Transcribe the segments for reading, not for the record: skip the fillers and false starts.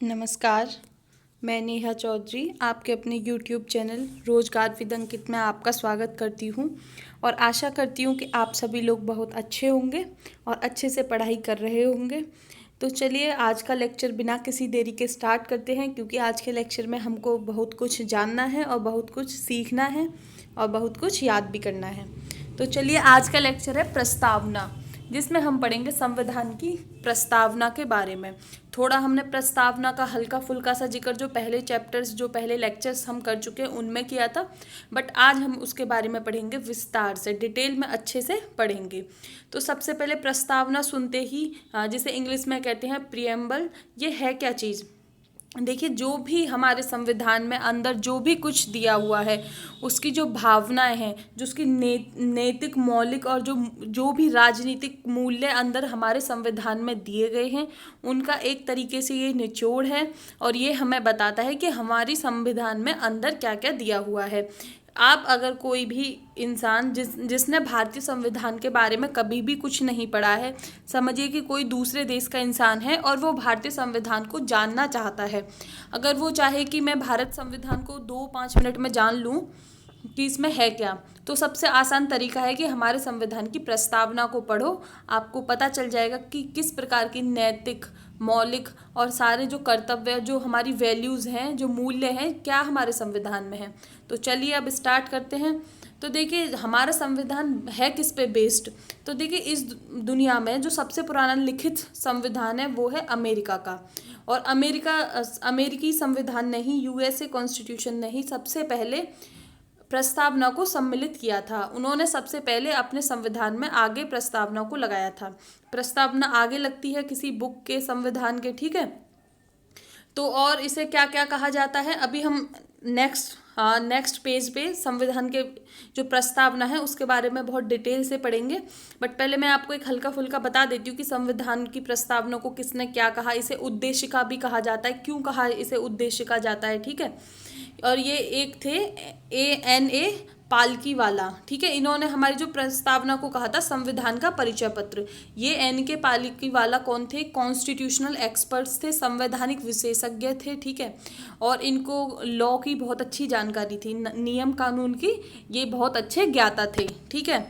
नमस्कार। मैं नेहा चौधरी आपके अपने यूट्यूब चैनल रोजगार विद अंकित में आपका स्वागत करती हूँ और आशा करती हूँ कि आप सभी लोग बहुत अच्छे होंगे और अच्छे से पढ़ाई कर रहे होंगे। तो चलिए आज का लेक्चर बिना किसी देरी के स्टार्ट करते हैं, क्योंकि आज के लेक्चर में हमको बहुत कुछ जानना है और बहुत कुछ सीखना है और बहुत कुछ याद भी करना है। तो चलिए आज का लेक्चर है प्रस्तावना, जिसमें हम पढ़ेंगे संविधान की प्रस्तावना के बारे में। थोड़ा हमने प्रस्तावना का हल्का फुल्का सा जिक्र जो पहले चैप्टर्स जो पहले लेक्चर्स हम कर चुके हैं उनमें किया था, बट आज हम उसके बारे में पढ़ेंगे विस्तार से, डिटेल में अच्छे से पढ़ेंगे। तो सबसे पहले प्रस्तावना सुनते ही जिसे इंग्लिश में कहते हैं प्रियम्बल, ये है क्या चीज़। देखिए, जो भी हमारे संविधान में अंदर जो भी कुछ दिया हुआ है, उसकी जो भावनाएं हैं, जो उसकी नैतिक मौलिक और जो जो भी राजनीतिक मूल्य अंदर हमारे संविधान में दिए गए हैं, उनका एक तरीके से ये निचोड़ है और ये हमें बताता है कि हमारी संविधान में अंदर क्या क्या दिया हुआ है। आप अगर कोई भी इंसान जिसने भारतीय संविधान के बारे में कभी भी कुछ नहीं पढ़ा है, समझिए कि कोई दूसरे देश का इंसान है और वो भारतीय संविधान को जानना चाहता है। अगर वो चाहे कि मैं भारत संविधान को 2-5 मिनट में जान लूँ कि इसमें है क्या, तो सबसे आसान तरीका है कि हमारे संविधान की प्रस्तावना को पढ़ो। आपको पता चल जाएगा कि किस प्रकार की नैतिक, मौलिक और सारे जो कर्तव्य, जो हमारी वैल्यूज़ हैं, जो मूल्य हैं, क्या हमारे संविधान में है। तो चलिए अब स्टार्ट करते हैं। तो देखिए हमारा संविधान है किस पे बेस्ड। तो देखिए इस दुनिया में जो सबसे पुराना लिखित संविधान है वो है अमेरिका का। और अमेरिकी संविधान नहीं, यूएसए कॉन्स्टिट्यूशन नहीं, सबसे पहले प्रस्तावना को सम्मिलित किया था। उन्होंने सबसे पहले अपने संविधान में आगे प्रस्तावना को लगाया था। प्रस्तावना आगे लगती है किसी बुक के, संविधान के, ठीक है। तो और इसे क्या क्या कहा जाता है, अभी हम नेक्स्ट पेज पे संविधान के जो प्रस्तावना है उसके बारे में बहुत डिटेल से पढ़ेंगे। बट पहले मैं आपको एक हल्का फुल्का बता देती हूँ कि संविधान की प्रस्तावना को किसने क्या कहा। इसे उद्देशिका भी कहा जाता है। क्यों कहा इसे उद्देशिका जाता है, ठीक है। और ये एक थे A.N.A पालकी वाला, ठीक है। इन्होंने हमारी जो प्रस्तावना को कहा था संविधान का परिचय पत्र। ये N.K पालकी वाला कौन थे? कॉन्स्टिट्यूशनल एक्सपर्ट्स थे, संवैधानिक विशेषज्ञ थे, ठीक है। और इनको लॉ की बहुत अच्छी जानकारी थी, नियम कानून की ये बहुत अच्छे ज्ञाता थे, ठीक है।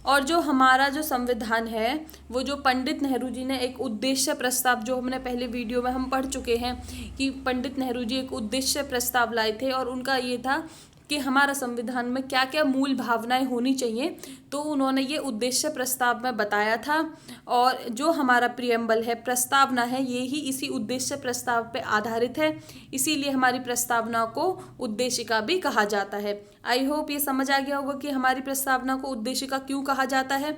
और जो हमारा जो संविधान है वो जो पंडित नेहरू जी ने एक उद्देश्य प्रस्ताव, जो हमने पहले वीडियो में हम पढ़ चुके हैं कि पंडित नेहरू जी एक उद्देश्य प्रस्ताव लाए थे और उनका ये था कि हमारा संविधान में क्या क्या मूल भावनाएं होनी चाहिए। तो उन्होंने ये उद्देश्य प्रस्ताव में बताया था। और जो हमारा प्रियम्बल है, प्रस्तावना है, ये ही इसी उद्देश्य प्रस्ताव पे आधारित है। इसीलिए हमारी प्रस्तावना को उद्देशिका भी कहा जाता है। आई होप ये समझ आ गया होगा कि हमारी प्रस्तावना को उद्देशिका क्यों कहा जाता है।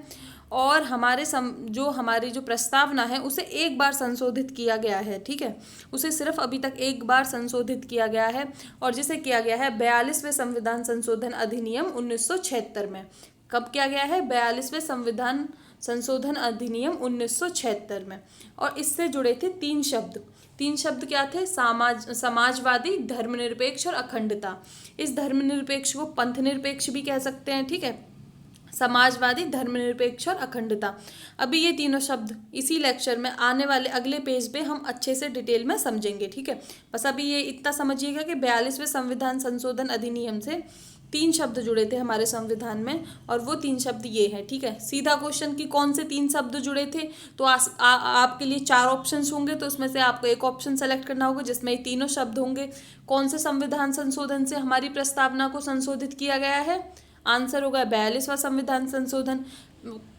और हमारी जो प्रस्तावना है उसे एक बार संशोधित किया गया है, ठीक है। उसे सिर्फ अभी तक एक बार संशोधित किया गया है और जिसे किया गया है 42वें संविधान संशोधन अधिनियम 1976 में। कब किया गया है? 42वें संविधान संशोधन अधिनियम 1976 में। और इससे जुड़े थे तीन शब्द क्या थे? समाजवादी, धर्मनिरपेक्ष और अखंडता। इस धर्मनिरपेक्ष को पंथ निरपेक्ष भी कह सकते हैं, ठीक है। समाजवादी, धर्मनिरपेक्ष और अखंडता। अभी ये तीनों शब्द इसी लेक्चर में आने वाले अगले पेज पे हम अच्छे से डिटेल में समझेंगे, ठीक है। बस अभी ये इतना समझिएगा कि 42वें संविधान संशोधन अधिनियम से तीन शब्द जुड़े थे हमारे संविधान में और वो तीन शब्द ये हैं, ठीक है। सीधा क्वेश्चन कि कौन से तीन शब्द जुड़े थे, तो आपके लिए 4 ऑप्शंस होंगे, तो उसमें से आपको एक ऑप्शन सेलेक्ट करना होगा जिसमें ये तीनों शब्द होंगे। कौन से संविधान संशोधन से हमारी प्रस्तावना को संशोधित किया गया है? आंसर होगा 42वां संविधान संशोधन।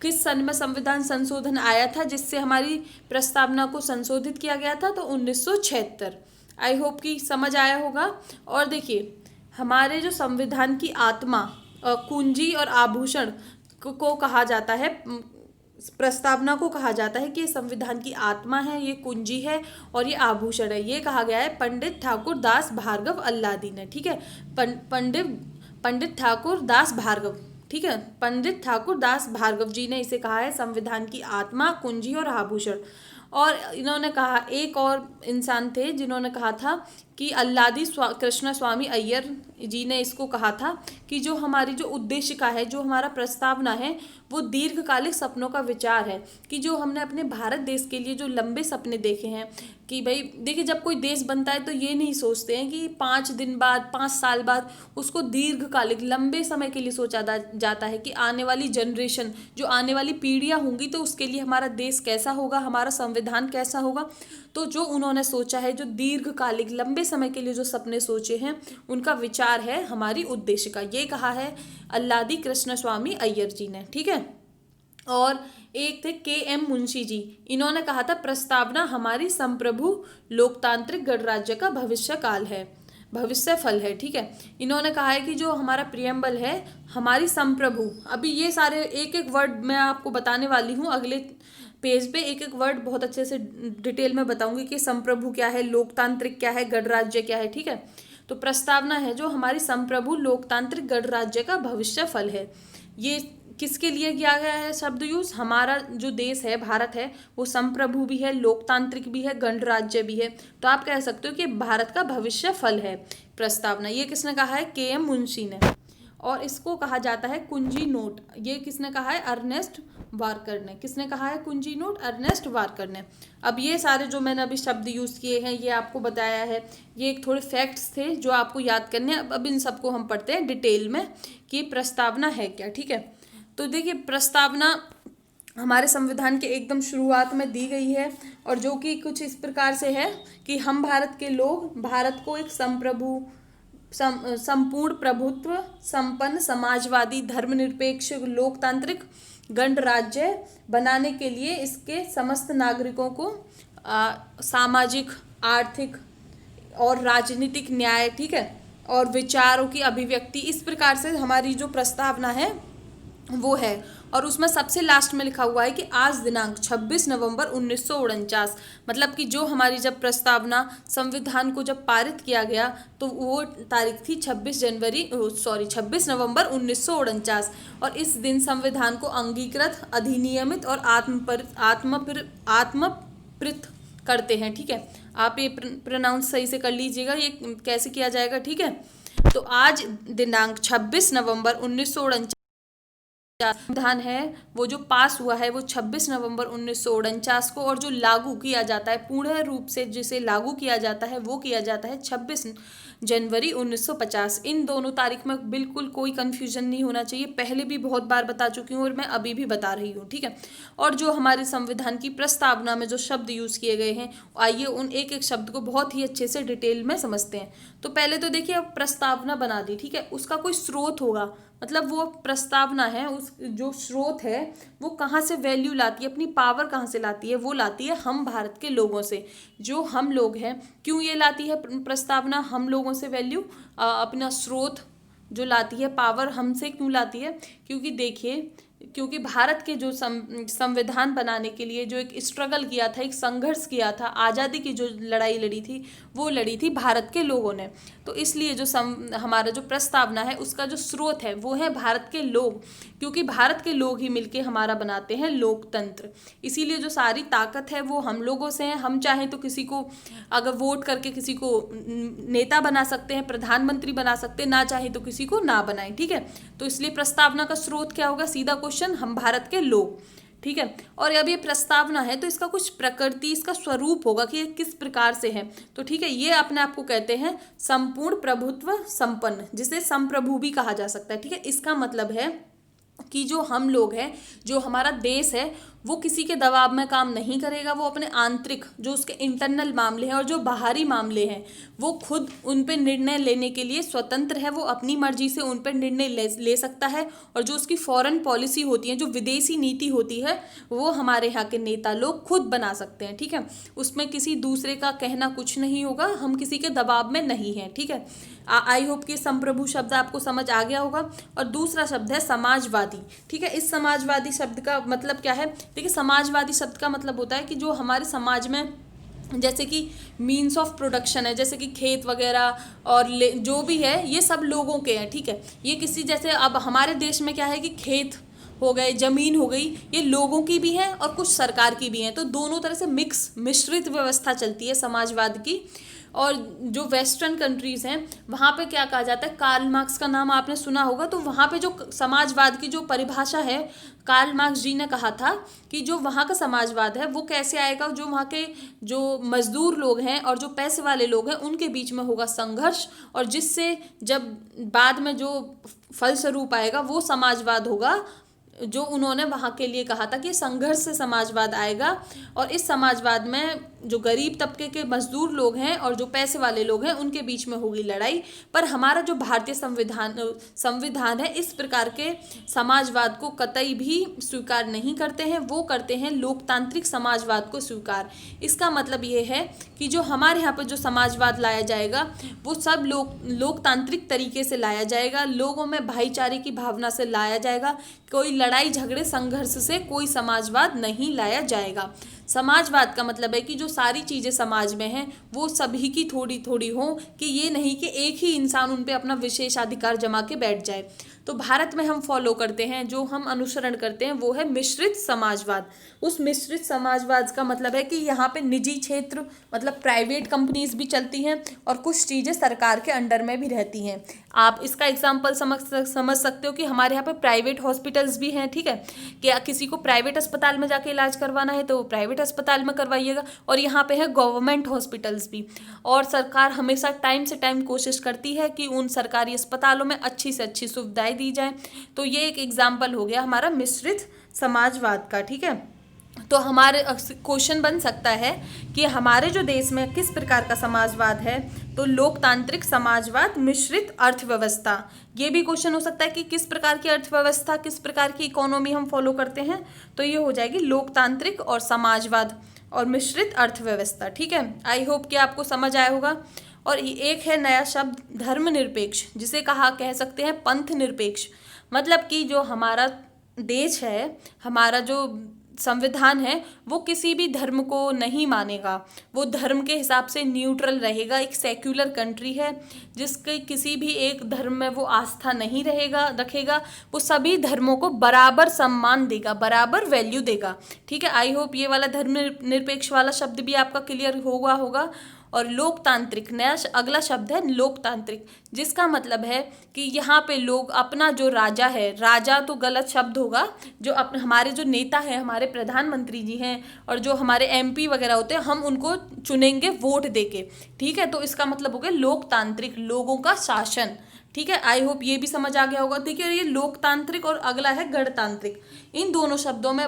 किस सन में संविधान संशोधन आया था जिससे हमारी प्रस्तावना को संशोधित किया गया था? तो 1976। आई होप कि समझ आया होगा। और देखिए हमारे जो संविधान की आत्मा, कुंजी और आभूषण को कहा जाता है, प्रस्तावना को कहा जाता है कि ये संविधान की आत्मा है, ये कुंजी है और ये आभूषण है। ये कहा गया है पंडित ठाकुर दास भार्गव अल्लादी ने, ठीक है। पंडित ठाकुर दास भार्गव, ठीक है। पंडित ठाकुर दास भार्गव जी ने इसे कहा है संविधान की आत्मा, कुंजी और आभूषण। और इन्होंने कहा, एक और इंसान थे जिन्होंने कहा था कि अल्लादी कृष्ण स्वामी अय्यर जी ने इसको कहा था कि जो हमारी जो उद्देशिका है, जो हमारा प्रस्तावना है, वो दीर्घकालिक सपनों का विचार है कि जो हमने अपने भारत देश के लिए जो लंबे सपने देखे हैं कि भाई देखिए, जब कोई देश बनता है तो ये नहीं सोचते हैं कि 5 दिन बाद, 5 साल बाद, उसको दीर्घकालिक लंबे समय के लिए सोचा जाता है कि आने वाली जनरेशन, जो आने वाली पीढ़ियां होंगी, तो उसके लिए हमारा देश कैसा होगा, हमारा संविधान कैसा होगा। तो जो उन्होंने सोचा है, जो दीर्घकालिक लंबे समय के लिए जो सपने सोचे हैं, उनका विचार है हमारी उद्देश्य का। ये कहा है अल्लादी कृष्ण स्वामी अय्यर जी ने, ठीक है। और एक थे KM मुंशी जी, इन्होंने कहा था प्रस्तावना हमारी संप्रभु लोकतांत्रिक गणराज्य का भविष्य काल है, भविष्य फल है, ठीक है। इन्होंने कहा है कि जो हमारा प्रियम्बल है, हमारी संप्रभु, अभी ये सारे एक एक वर्ड मैं आपको बताने वाली हूँ, अगले पेज पे एक एक वर्ड बहुत अच्छे से डिटेल में बताऊंगी कि संप्रभु क्या है, लोकतांत्रिक क्या है, गणराज्य क्या है, ठीक है। तो प्रस्तावना है जो हमारी संप्रभु लोकतांत्रिक गणराज्य का भविष्य फल है। ये किसके लिए किया गया है शब्द यूज? हमारा जो देश है, भारत है, वो संप्रभु भी है, लोकतांत्रिक भी है, गणराज्य भी है। तो आप कह सकते हो कि भारत का भविष्य फल है प्रस्तावना। ये किसने कहा है? KM मुंशी ने। और इसको कहा जाता है कुंजी नोट। ये किसने कहा है? अर्नेस्ट वार्कर ने। किसने कहा है कुंजी नोट? अर्नेस्ट वार्कर ने। अब ये सारे जो मैंने अभी शब्द यूज़ किए हैं, ये आपको बताया है, ये एक थोड़े फैक्ट्स थे जो आपको याद करने हैं। अब इन सबको हम पढ़ते हैं डिटेल में कि प्रस्तावना है क्या, ठीक है। तो देखिए, प्रस्तावना हमारे संविधान के एकदम शुरुआत में दी गई है, और जो कि कुछ इस प्रकार से है कि हम भारत के लोग भारत को एक संप्रभु, संपूर्ण प्रभुत्व संपन्न, समाजवादी, धर्मनिरपेक्ष, लोकतांत्रिक गणराज्य बनाने के लिए इसके समस्त नागरिकों को सामाजिक, आर्थिक और राजनीतिक न्याय, ठीक है, और विचारों की अभिव्यक्ति, इस प्रकार से हमारी जो प्रस्तावना है वो है। और उसमें सबसे लास्ट में लिखा हुआ है कि आज दिनांक 26 नवंबर 1949, मतलब कि जो हमारी जब प्रस्तावना संविधान को जब पारित किया गया तो वो तारीख थी 26 नवंबर 1949। और इस दिन संविधान को अंगीकृत, अधिनियमित और आत्मप्रीत करते हैं, ठीक है। आप ये प्रोनाउंस सही से कर लीजिएगा, ये कैसे किया जाएगा, ठीक है। तो आज दिनांक 26 नवंबर 1949 संविधान है वो जो पास हुआ है वो 26 नवंबर 1949 को, और जो लागू किया जाता है पूर्ण रूप से, जिसे लागू किया जाता है वो किया जाता है 26 जनवरी 1950। इन दोनों तारीख में बिल्कुल कोई कंफ्यूजन नहीं होना चाहिए, पहले भी बहुत बार बता चुकी हूँ और मैं अभी भी बता रही हूँ, ठीक है। और जो हमारे संविधान की प्रस्तावना में जो शब्द यूज़ किए गए हैं, आइए उन एक एक शब्द को बहुत ही अच्छे से डिटेल में समझते हैं। तो पहले तो देखिए, अब प्रस्तावना बना दी, ठीक है, उसका कोई स्रोत होगा, मतलब वो प्रस्तावना है, उस जो स्रोत है वो कहाँ से वैल्यू लाती है, अपनी पावर कहाँ से लाती है? वो लाती है हम भारत के लोगों से, जो हम लोग हैं। क्यों ये लाती है प्रस्तावना हम लोगों से वैल्यू, अपना स्रोत जो लाती है, पावर हमसे क्यों लाती है? क्योंकि देखिए, क्योंकि भारत के जो संविधान बनाने के लिए जो एक स्ट्रगल किया था, एक संघर्ष किया था, आज़ादी की जो लड़ाई लड़ी थी, वो लड़ी थी भारत के लोगों ने। तो इसलिए जो हमारा जो प्रस्तावना है उसका जो स्रोत है वो है भारत के लोग, क्योंकि भारत के लोग ही मिलके हमारा बनाते हैं लोकतंत्र। इसीलिए जो सारी ताकत है वो हम लोगों से है। हम चाहें तो किसी को अगर वोट करके किसी को नेता बना सकते हैं, प्रधानमंत्री बना सकते हैं, ना चाहें तो किसी को ना बनाएं, ठीक है। तो इसलिए प्रस्तावना का स्रोत क्या होगा? सीधा क्वेश्चन, हम भारत के लोग, ठीक है। और अब ये प्रस्तावना है तो इसका कुछ प्रकृति, इसका स्वरूप होगा कि ये किस प्रकार से है। तो ठीक है, ये अपने आप को कहते हैं संपूर्ण प्रभुत्व संपन्न, जिसे संप्रभु भी कहा जा सकता है, ठीक है। इसका मतलब है कि जो हम लोग हैं, जो हमारा देश है, वो किसी के दबाव में काम नहीं करेगा। वो अपने आंतरिक, जो उसके इंटरनल मामले हैं और जो बाहरी मामले हैं, वो खुद उन पे निर्णय लेने के लिए स्वतंत्र है। वो अपनी मर्जी से उन पे निर्णय ले सकता है। और जो उसकी फॉरेन पॉलिसी होती है, जो विदेशी नीति होती है, वो हमारे यहाँ के नेता लोग खुद बना सकते हैं, ठीक है। उसमें किसी दूसरे का कहना कुछ नहीं होगा, हम किसी के दबाव में नहीं हैं, ठीक है। आई होप कि संप्रभु शब्द आपको समझ आ गया होगा। और दूसरा शब्द है समाजवादी, ठीक है। इस समाजवादी शब्द का मतलब क्या है? देखिए, समाजवादी शब्द का मतलब होता है कि जो हमारे समाज में, जैसे कि मीन्स ऑफ प्रोडक्शन है, जैसे कि खेत वगैरह और जो भी है, ये सब लोगों के हैं, ठीक है। ये किसी, जैसे अब हमारे देश में क्या है कि खेत हो गए, जमीन हो गई, ये लोगों की भी है और कुछ सरकार की भी है। तो दोनों तरह से मिश्रित व्यवस्था चलती है समाजवाद की। और जो वेस्टर्न कंट्रीज़ हैं वहाँ पे क्या कहा जाता है, कार्ल मार्क्स का नाम आपने सुना होगा। तो वहाँ पे जो समाजवाद की जो परिभाषा है, कार्ल मार्क्स जी ने कहा था कि जो वहाँ का समाजवाद है वो कैसे आएगा, जो वहाँ के जो मजदूर लोग हैं और जो पैसे वाले लोग हैं उनके बीच में होगा संघर्ष, और जिससे जब बाद में जो फलस्वरूप आएगा वो समाजवाद होगा, जो उन्होंने वहाँ के लिए कहा था कि संघर्ष से समाजवाद आएगा। और इस समाजवाद में जो गरीब तबके के मजदूर लोग हैं और जो पैसे वाले लोग हैं उनके बीच में होगी लड़ाई। पर हमारा जो भारतीय संविधान है इस प्रकार के समाजवाद को कतई भी स्वीकार नहीं करते हैं, वो करते हैं लोकतांत्रिक समाजवाद को स्वीकार। इसका मतलब ये है कि जो हमारे यहाँ पर जो समाजवाद लाया जाएगा वो सब लोकतांत्रिक तरीके से लाया जाएगा, लोगों में भाईचारे की भावना से लाया जाएगा, कोई लड़ाई झगड़े संघर्ष से कोई समाजवाद नहीं लाया जाएगा। समाजवाद का मतलब है कि जो सारी चीज़ें समाज में हैं वो सभी की थोड़ी थोड़ी हो, कि ये नहीं कि एक ही इंसान उन पे अपना विशेषाधिकार जमा के बैठ जाए। तो भारत में हम फॉलो करते हैं, जो हम अनुसरण करते हैं वो है मिश्रित समाजवाद। उस मिश्रित समाजवाद का मतलब है कि यहाँ पे निजी क्षेत्र मतलब प्राइवेट कंपनीज भी चलती हैं और कुछ चीज़ें सरकार के अंडर में भी रहती हैं। आप इसका एग्जाम्पल समझ सकते हो कि हमारे यहाँ पे प्राइवेट हॉस्पिटल्स भी हैं, ठीक है, कि किसी को प्राइवेट अस्पताल में जाके इलाज करवाना है तो प्राइवेट अस्पताल में करवाइएगा, और यहाँ पे है गवर्नमेंट हॉस्पिटल्स भी। और सरकार हमेशा टाइम से टाइम कोशिश करती है कि उन सरकारी अस्पतालों में अच्छी से अच्छी सुविधाएं दी जाए। तो ये एक एग्जाम्पल हो गया हमारा मिश्रित समाजवाद का, ठीक है। तो हमारे क्वेश्चन बन सकता है कि हमारे जो देश में किस प्रकार का समाजवाद है, तो लोकतांत्रिक समाजवाद मिश्रित अर्थव्यवस्था। ये भी क्वेश्चन हो सकता है कि किस प्रकार की अर्थव्यवस्था, किस प्रकार की इकोनॉमी हम फॉलो करते हैं, तो ये हो जाएगी लोकतांत्रिक और समाजवाद और मिश्रित अर्थव्यवस्था, ठीक है। आई होप कि आपको समझ आया होगा। और एक है नया शब्द धर्मनिरपेक्ष, जिसे कह सकते हैं पंथ निरपेक्ष। मतलब कि जो हमारा देश है, हमारा जो संविधान है वो किसी भी धर्म को नहीं मानेगा, वो धर्म के हिसाब से न्यूट्रल रहेगा। एक सेक्युलर कंट्री है जिसके किसी भी एक धर्म में वो आस्था नहीं रखेगा, वो सभी धर्मों को बराबर सम्मान देगा, बराबर वैल्यू देगा, ठीक है। आई होप ये वाला धर्म निरपेक्ष वाला शब्द भी आपका क्लियर होगा। और लोकतांत्रिक, नया अगला शब्द है लोकतांत्रिक, जिसका मतलब है कि यहाँ पे लोग अपना जो राजा है, राजा तो गलत शब्द होगा, जो हमारे जो नेता हैं, हमारे प्रधानमंत्री जी हैं और जो हमारे एमपी वगैरह होते हैं, हम उनको चुनेंगे वोट देके, ठीक है। तो इसका मतलब हो गया लोकतांत्रिक, लोगों का शासन, ठीक है। आई होप ये भी समझ आ गया होगा। देखिए ये लोकतांत्रिक और अगला है गणतांत्रिक, इन दोनों शब्दों में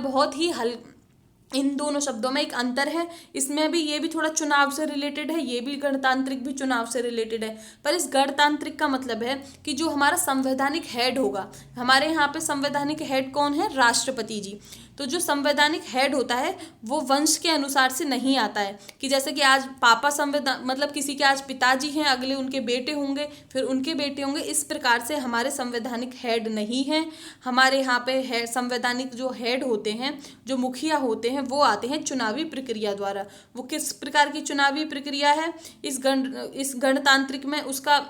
इन दोनों शब्दों में एक अंतर है। इसमें भी ये भी थोड़ा चुनाव से रिलेटेड है, ये भी गणतांत्रिक भी चुनाव से रिलेटेड है। पर इस गणतांत्रिक का मतलब है कि जो हमारा संवैधानिक हेड होगा, हमारे यहाँ पे संवैधानिक हेड कौन है, राष्ट्रपति जी। तो जो संवैधानिक हेड होता है वो वंश के अनुसार से नहीं आता है, कि जैसे कि आज पापा मतलब किसी के आज पिताजी हैं, अगले उनके बेटे होंगे, फिर उनके बेटे होंगे, इस प्रकार से हमारे संवैधानिक हेड नहीं हैं। हमारे यहाँ पे संवैधानिक जो हेड होते हैं, जो मुखिया होते हैं, वो आते हैं चुनावी प्रक्रिया द्वारा। वो किस प्रकार की चुनावी प्रक्रिया है, इस गणतांत्रिक में उसका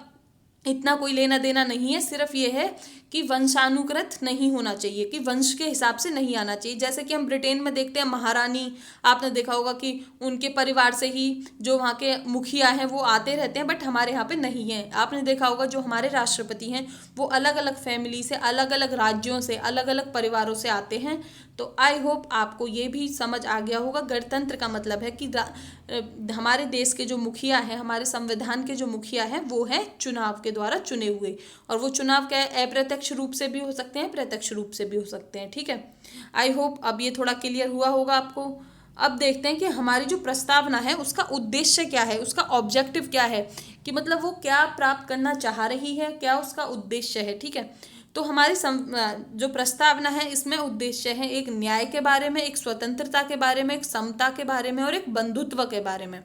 इतना कोई लेना देना नहीं है। सिर्फ ये है कि वंशानुकृत नहीं होना चाहिए, कि वंश के हिसाब से नहीं आना चाहिए। जैसे कि हम ब्रिटेन में देखते हैं महारानी, आपने देखा होगा कि उनके परिवार से ही जो वहाँ के मुखिया हैं वो आते रहते हैं, बट हमारे यहाँ पे नहीं है। आपने देखा होगा जो हमारे राष्ट्रपति हैं वो अलग अलग फैमिली से, अलग अलग राज्यों से, अलग अलग परिवारों से आते हैं। तो आई होप आपको ये भी समझ आ गया होगा। गणतंत्र का मतलब है कि हमारे देश के जो मुखिया हैं, हमारे संविधान के जो मुखिया हैं, वो है चुनाव के द्वारा चुने हुए, और वो चुनाव क्या है, अप्रत्यक्ष रूप से भी हो सकते हैं, प्रत्यक्ष रूप से भी हो सकते हैं, ठीक है। आई होप अब ये थोड़ा क्लियर हुआ होगा आपको। अब देखते हैं कि हमारी जो प्रस्तावना है उसका उद्देश्य क्या है, उसका ऑब्जेक्टिव क्या है, कि मतलब वो क्या प्राप्त करना चाह रही है, क्या उसका उद्देश्य है, ठीक है। तो हमारी जो प्रस्तावना है इसमें उद्देश्य है एक न्याय के बारे में, एक स्वतंत्रता के बारे में, एक समता के बारे में और एक बंधुत्व के बारे में।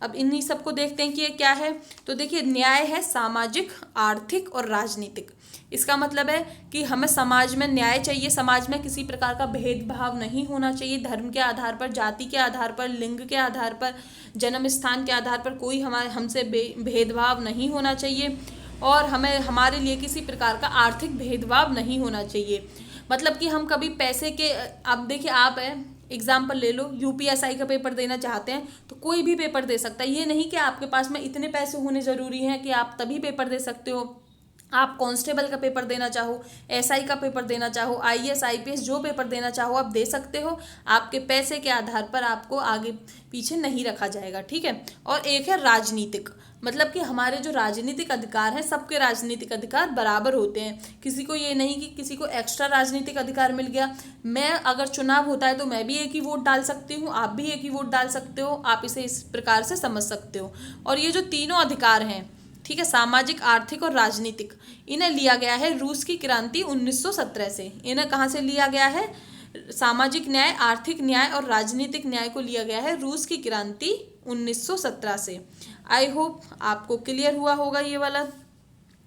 अब इन्हीं सबको देखते हैं कि ये क्या है। तो देखिए न्याय है सामाजिक, आर्थिक और राजनीतिक। इसका मतलब है कि हमें समाज में न्याय चाहिए, समाज में किसी प्रकार का भेदभाव नहीं होना चाहिए, धर्म के आधार पर, जाति के आधार पर, लिंग के आधार पर, जन्म स्थान के आधार पर कोई हमसे भेदभाव नहीं होना चाहिए, और हमारे लिए किसी प्रकार का आर्थिक भेदभाव नहीं होना चाहिए। मतलब कि हम कभी पैसे के, अब देखिए आप है एग्जाम्पल ले लो, यूपीएसआई का पेपर देना चाहते हैं तो कोई भी पेपर दे सकता है। ये नहीं कि आपके पास में इतने पैसे होने ज़रूरी हैं कि आप तभी पेपर दे सकते हो। आप कांस्टेबल का पेपर देना चाहो, एसआई का पेपर देना चाहो, आईएएस आईपीएस जो पेपर देना चाहो आप दे सकते हो। आपके पैसे के आधार पर आपको आगे पीछे नहीं रखा जाएगा, ठीक है। और एक है राजनीतिक, मतलब कि हमारे जो राजनीतिक अधिकार हैं, सबके राजनीतिक अधिकार बराबर होते हैं। किसी को ये नहीं कि किसी को एक्स्ट्रा राजनीतिक अधिकार मिल गया। मैं अगर चुनाव होता है तो मैं भी एक ही वोट डाल सकती हूँ, आप भी एक ही वोट डाल सकते हो। आप इसे इस प्रकार से समझ सकते हो। और ये जो तीनों अधिकार हैं, ठीक है, सामाजिक, आर्थिक और राजनीतिक, इन्हें लिया गया है रूस की क्रांति 1917 से। इन्हें कहाँ से लिया गया है? सामाजिक न्याय, आर्थिक न्याय और राजनीतिक न्याय को लिया गया है रूस की क्रांति 1917 से। आई होप आपको क्लियर हुआ होगा ये वाला,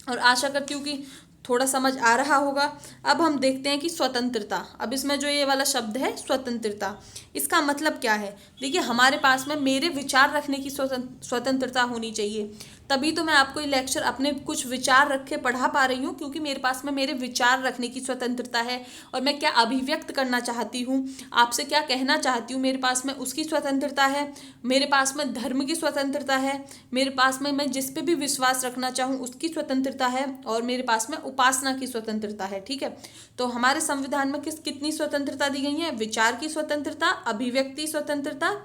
और आशा करती हूँ कि थोड़ा समझ आ रहा होगा। अब हम देखते हैं कि स्वतंत्रता। अब इसमें जो ये वाला शब्द है स्वतंत्रता, इसका मतलब क्या है? देखिए हमारे पास में मेरे विचार रखने की स्वतंत्रता होनी चाहिए। तभी तो मैं आपको ये लेक्चर अपने कुछ विचार रख के पढ़ा पा रही हूँ, क्योंकि मेरे पास में मेरे विचार रखने की स्वतंत्रता है और मैं क्या अभिव्यक्त करना चाहती हूँ, आपसे क्या कहना चाहती हूँ, मेरे पास में उसकी स्वतंत्रता है। मेरे पास में धर्म की स्वतंत्रता है, मेरे पास में मैं जिस पे भी विश्वास रखना चाहूँ उसकी स्वतंत्रता है, और मेरे पास में उपासना की स्वतंत्रता है, ठीक है। तो हमारे संविधान में कितनी स्वतंत्रता दी गई है? विचार की स्वतंत्रता, अभिव्यक्ति स्वतंत्रता,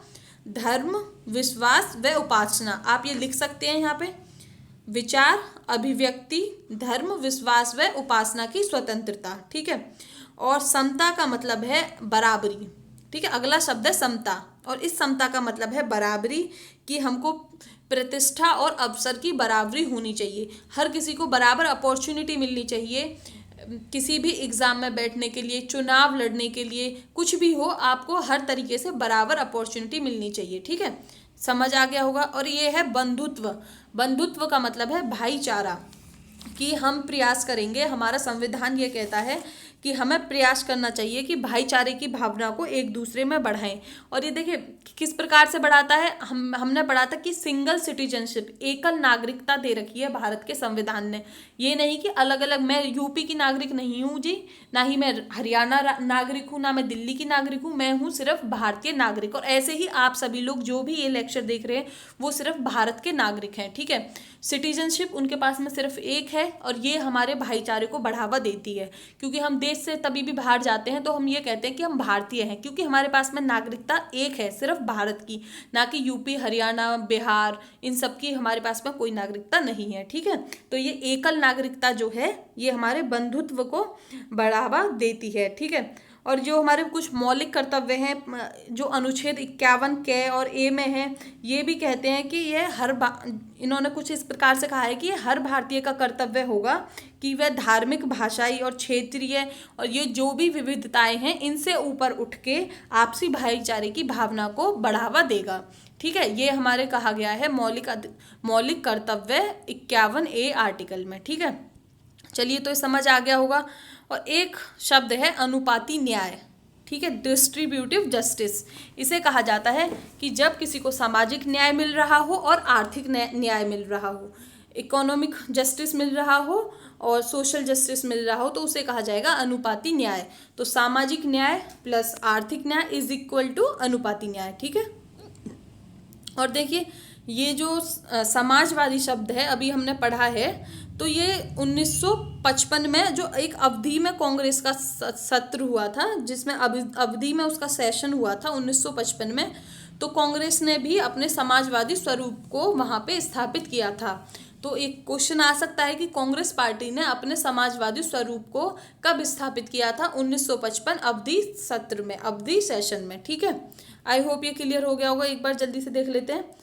धर्म, विश्वास व उपासना। आप ये लिख सकते हैं यहाँ पे, विचार, अभिव्यक्ति, धर्म, विश्वास व उपासना की स्वतंत्रता, ठीक है। और समता का मतलब है बराबरी, ठीक है। अगला शब्द है समता, और इस समता का मतलब है बराबरी, कि हमको प्रतिष्ठा और अवसर की बराबरी होनी चाहिए। हर किसी को बराबर अपॉर्चुनिटी मिलनी चाहिए, किसी भी एग्ज़ाम में बैठने के लिए, चुनाव लड़ने के लिए, कुछ भी हो, आपको हर तरीके से बराबर अपॉर्चुनिटी मिलनी चाहिए, ठीक है। समझ आ गया होगा। और ये है बंधुत्व। बंधुत्व का मतलब है भाईचारा, कि हम प्रयास करेंगे, हमारा संविधान ये कहता है कि हमें प्रयास करना चाहिए कि भाईचारे की भावना को एक दूसरे में बढ़ाएं। और ये देखिए किस प्रकार से बढ़ाता है, हमने पढ़ा था कि सिंगल सिटीजनशिप, एकल नागरिकता दे रखी है भारत के संविधान ने। ये नहीं कि अलग अलग, मैं यूपी की नागरिक नहीं हूँ जी, ना ही मैं हरियाणा नागरिक हूँ, ना मैं दिल्ली की नागरिक हूँ, मैं हूँ सिर्फ भारतीय नागरिक। और ऐसे ही आप सभी लोग जो भी ये लेक्चर देख रहे हैं वो सिर्फ भारत के नागरिक हैं, ठीक है। सिटीजनशिप उनके पास में सिर्फ एक है, और ये हमारे भाईचारे को बढ़ावा देती है, क्योंकि हम देश से तभी भी बाहर जाते हैं तो हम ये कहते हैं कि हम भारतीय हैं, क्योंकि हमारे पास में नागरिकता एक है सिर्फ भारत की, ना कि यूपी, हरियाणा, बिहार, इन सब की हमारे पास में कोई नागरिकता नहीं है, ठीक है। तो ये एकल नागरिकता जो है ये हमारे बंधुत्व को बढ़ावा देती है, ठीक है। और जो हमारे कुछ मौलिक कर्तव्य हैं, जो अनुच्छेद 51 के और ए में है, ये भी कहते हैं कि ये इन्होंने कुछ इस प्रकार से कहा है कि ये हर भारतीय का कर्तव्य होगा कि वह धार्मिक, भाषाई और क्षेत्रीय और ये जो भी विविधताएं हैं इनसे ऊपर उठ के आपसी भाईचारे की भावना को बढ़ावा देगा, ठीक है। ये हमारे कहा गया है मौलिक कर्तव्य 51A आर्टिकल में, ठीक है। चलिए तो समझ आ गया होगा। और एक शब्द है अनुपाती न्याय, ठीक है, डिस्ट्रीब्यूटिव जस्टिस। इसे कहा जाता है कि जब किसी को सामाजिक न्याय मिल रहा हो और आर्थिक न्याय मिल रहा हो, इकोनॉमिक जस्टिस मिल रहा हो और सोशल जस्टिस मिल रहा हो, तो उसे कहा जाएगा अनुपाती न्याय। तो सामाजिक न्याय प्लस आर्थिक न्याय इज इक्वल टू अनुपाती न्याय, ठीक है। और देखिए ये जो समाजवादी शब्द है अभी हमने पढ़ा है, तो ये 1955 में जो एक अवधि में कांग्रेस का सत्र हुआ था, जिसमें अवधि में उसका सेशन हुआ था 1955 में, तो कांग्रेस ने भी अपने समाजवादी स्वरूप को वहाँ पे स्थापित किया था। तो एक क्वेश्चन आ सकता है कि कांग्रेस पार्टी ने अपने समाजवादी स्वरूप को कब स्थापित किया था? 1955 अवधि सत्र में, अवधि सेशन में, ठीक है। आई होप ये क्लियर हो गया होगा। एक बार जल्दी से देख लेते हैं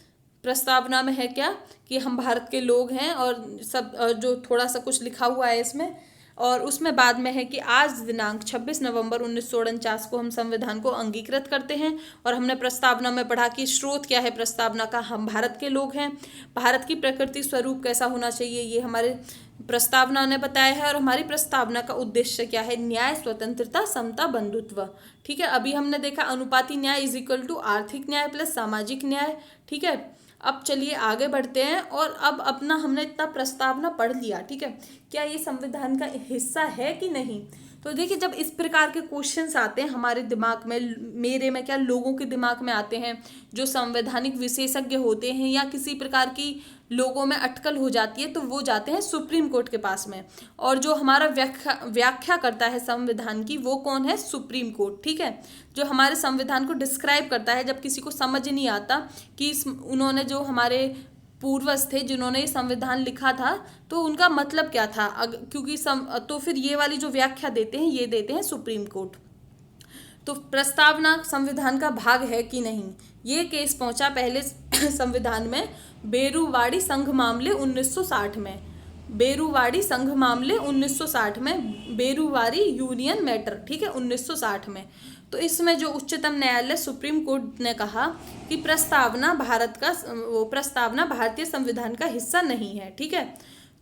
प्रस्तावना में है क्या, कि हम भारत के लोग हैं और सब, जो थोड़ा सा कुछ लिखा हुआ है इसमें, और उसमें बाद में है कि आज दिनांक 26 नवंबर 1949 को हम संविधान को अंगीकृत करते हैं। और हमने प्रस्तावना में पढ़ा कि स्रोत क्या है प्रस्तावना का, हम भारत के लोग हैं। भारत की प्रकृति स्वरूप कैसा होना चाहिए ये हमारे प्रस्तावना ने बताया है। और हमारी प्रस्तावना का उद्देश्य क्या है? न्याय, स्वतंत्रता, समता, बंधुत्व, ठीक है। अभी हमने देखा अनुपाती न्याय इज इक्वल टू आर्थिक न्याय प्लस सामाजिक न्याय, ठीक है। अब चलिए आगे बढ़ते हैं। और अब अपना हमने इतना प्रस्तावना पढ़ लिया, ठीक है, क्या ये संविधान का हिस्सा है कि नहीं? तो देखिए, जब इस प्रकार के क्वेश्चंस आते हैं हमारे दिमाग में, मेरे में क्या, लोगों के दिमाग में आते हैं, जो संवैधानिक विशेषज्ञ होते हैं या किसी प्रकार की लोगों में अटकल हो जाती है, तो वो जाते हैं सुप्रीम कोर्ट के पास में। और जो हमारा व्याख्या करता है संविधान की, वो कौन है? Supreme court. ठीक है, जो हमारे संविधान को डिस्क्राइब करता है, जब किसी को समझ नहीं आता कि उन्होंने, जो हमारे पूर्वज थे जिन्होंने ये संविधान लिखा था, तो उनका मतलब क्या था, क्योंकि तो फिर ये वाली जो व्याख्या देते हैं, ये देते हैं सुप्रीम कोर्ट। तो प्रस्तावना संविधान का भाग है कि नहीं, ये केस पहुंचा पहले संविधान में बेरुवाड़ी संघ मामले 1960 में। बेरुवाड़ी संघ मामले 1960 में, बेरुवाड़ी यूनियन मैटर, ठीक है, 1960 में। तो इसमें जो उच्चतम न्यायालय सुप्रीम कोर्ट ने कहा कि प्रस्तावना प्रस्तावना भारतीय संविधान का हिस्सा नहीं है। ठीक है,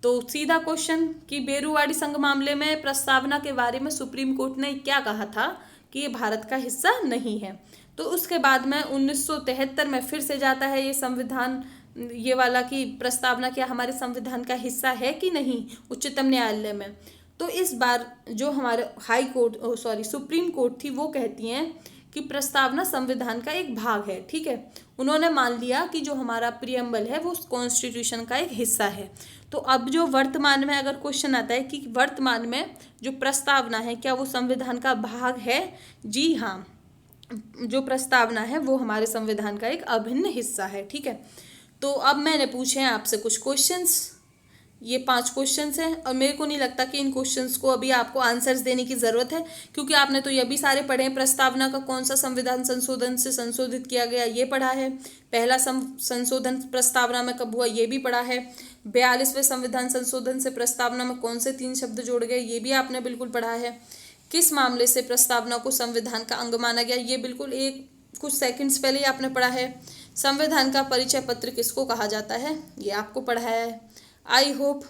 तो सीधा क्वेश्चन कि बेरुवाड़ी संघ मामले में प्रस्तावना के बारे में सुप्रीम कोर्ट ने क्या कहा था कि ये भारत का हिस्सा नहीं है। तो उसके बाद में 1973 में फिर से जाता है ये संविधान, ये वाला कि प्रस्तावना क्या हमारे संविधान का हिस्सा है कि नहीं, उच्चतम न्यायालय में। तो इस बार जो हमारे सुप्रीम कोर्ट थी, वो कहती हैं कि प्रस्तावना संविधान का एक भाग है। ठीक है, उन्होंने मान लिया कि जो हमारा प्रियम्बल है वो कॉन्स्टिट्यूशन का एक हिस्सा है। तो अब जो वर्तमान में अगर क्वेश्चन आता है कि वर्तमान में जो प्रस्तावना है, क्या वो संविधान का भाग है? जी हाँ, जो प्रस्तावना है वो हमारे संविधान का एक अभिन्न हिस्सा है। ठीक है, तो अब मैंने पूछे हैं आपसे कुछ क्वेश्चंस, ये 5 क्वेश्चंस हैं, और मेरे को नहीं लगता कि इन क्वेश्चंस को अभी आपको आंसर्स देने की ज़रूरत है, क्योंकि आपने तो ये भी सारे पढ़े हैं। प्रस्तावना का कौन सा संविधान संशोधन से संशोधित किया गया, ये पढ़ा है। पहला संशोधन प्रस्तावना में कब हुआ, ये भी पढ़ा है। 42वें संविधान संशोधन से प्रस्तावना में कौन से 3 शब्द जोड़ गए, ये भी आपने बिल्कुल पढ़ा है। किस मामले से प्रस्तावना को संविधान का अंग माना गया, ये बिल्कुल कुछ सेकंड्स पहले ही आपने पढ़ा है। संविधान का परिचय पत्र किसको कहा जाता है, ये आपको पढ़ा है। आई होप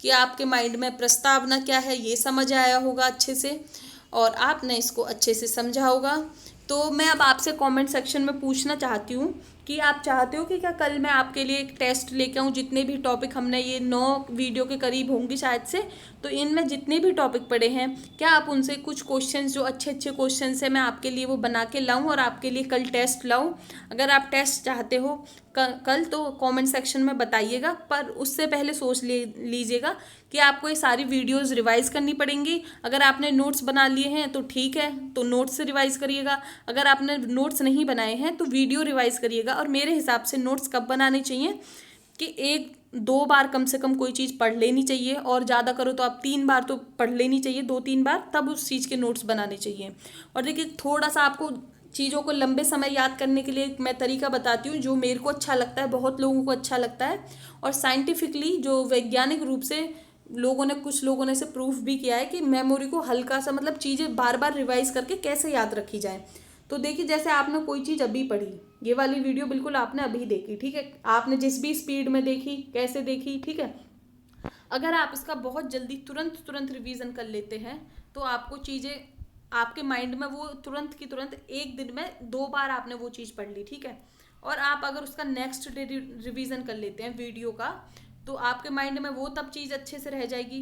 कि आपके माइंड में प्रस्तावना क्या है ये समझ आया होगा अच्छे से, और आपने इसको अच्छे से समझा होगा। तो मैं अब आपसे कमेंट सेक्शन में पूछना चाहती हूँ कि आप चाहते हो कि क्या कल मैं आपके लिए एक टेस्ट लेके आऊँ, जितने भी टॉपिक हमने, ये 9 वीडियो के करीब होंगी शायद से, तो इनमें जितने भी टॉपिक पढ़े हैं, क्या आप उनसे कुछ क्वेश्चंस, जो अच्छे अच्छे क्वेश्चंस हैं, मैं आपके लिए वो बना के लाऊं और आपके लिए कल टेस्ट लाऊं? अगर आप टेस्ट चाहते हो कल, तो कमेंट सेक्शन में बताइएगा, पर उससे पहले सोच लीजिएगा कि आपको ये सारी वीडियोस रिवाइज करनी पड़ेंगी। अगर आपने नोट्स बना लिए हैं तो ठीक है, तो नोट्स से रिवाइज करिएगा। अगर आपने नोट्स नहीं बनाए हैं तो वीडियो रिवाइज करिएगा। और मेरे हिसाब से नोट्स कब बनाने चाहिए कि 1-2 बार कम से कम कोई चीज़ पढ़ लेनी चाहिए, और ज़्यादा करो तो आप 3 बार तो पढ़ लेनी चाहिए, 2-3 बार, तब उस चीज़ के नोट्स बनाने चाहिए। और देखिए, थोड़ा सा आपको चीज़ों को लंबे समय याद करने के लिए मैं तरीका बताती हूँ, जो मेरे को अच्छा लगता है, बहुत लोगों को अच्छा लगता है, और साइंटिफिकली जो वैज्ञानिक रूप से कुछ लोगों ने इसे प्रूफ भी किया है कि मेमोरी को हल्का सा, मतलब चीज़ें बार बार रिवाइज करके कैसे याद रखी जाए। तो देखिए, जैसे आपने कोई चीज़ अभी पढ़ी, ये वाली वीडियो बिल्कुल आपने अभी देखी, ठीक है, आपने जिस भी स्पीड में देखी, कैसे देखी, ठीक है, अगर आप इसका बहुत जल्दी तुरंत रिवीजन कर लेते हैं, तो आपको चीज़ें आपके माइंड में वो तुरंत की तुरंत, एक दिन में 2 बार आपने वो चीज़ पढ़ ली, ठीक है। और आप अगर उसका नेक्स्ट डे रिवीजन कर लेते हैं वीडियो का, तो आपके माइंड में वो तब चीज़ अच्छे से रह जाएगी।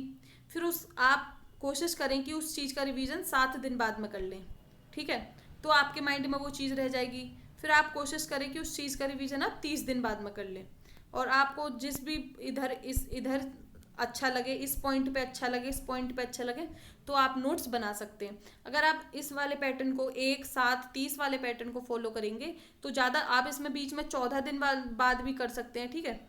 फिर आप कोशिश करें कि उस चीज़ का रिवीजन 7 दिन बाद में कर लें, ठीक है, तो आपके माइंड में वो चीज़ रह जाएगी। फिर आप कोशिश करें कि उस चीज़ का रिवीजन आप 30 दिन बाद में कर लें, और आपको जिस भी इधर अच्छा लगे, इस पॉइंट पे अच्छा लगे, इस पॉइंट पे अच्छा लगे, तो आप नोट्स बना सकते हैं। अगर आप इस वाले पैटर्न को 1-7-30 वाले पैटर्न को फॉलो करेंगे, तो ज़्यादा आप इसमें बीच में 14 दिन बाद भी कर सकते हैं, ठीक है,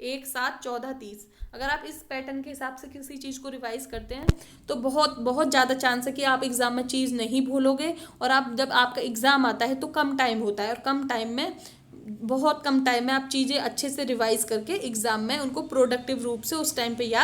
1-7-14-30। अगर आप इस पैटर्न के हिसाब से किसी चीज़ को रिवाइज करते हैं, तो बहुत बहुत ज़्यादा चांस है कि आप एग्ज़ाम में चीज़ नहीं भूलोगे। और आप जब आपका एग्ज़ाम आता है तो कम टाइम होता है, और बहुत कम टाइम में आप चीज़ें अच्छे से रिवाइज करके एग्ज़ाम में उनको प्रोडक्टिव रूप से उस टाइम पे याद